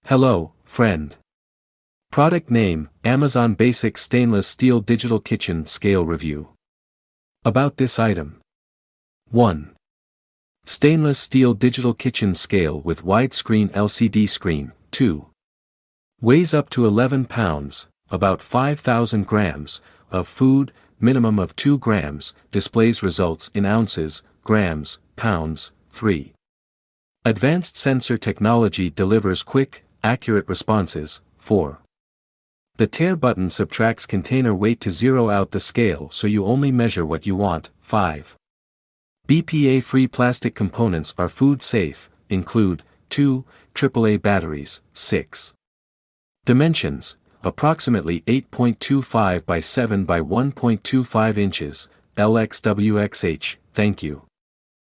Hello, friend. Product name, Amazon Basic Stainless Steel Digital Kitchen Scale Review. About this item. 1. Stainless steel digital kitchen scale with widescreen LCD screen. 2. Weighs up to 11 pounds, about 5,000 grams, of food, minimum of 2 grams, displays results in ounces, grams, pounds. 3. Advanced sensor technology delivers quick, accurate responses. 4. The tare button subtracts container weight to zero out the scale so you only measure what you want. 5. BPA-free plastic components are food safe, include 2 AAA batteries. 6. Dimensions, approximately 8.25 by 7 by 1.25 inches, LXWXH. Thank you.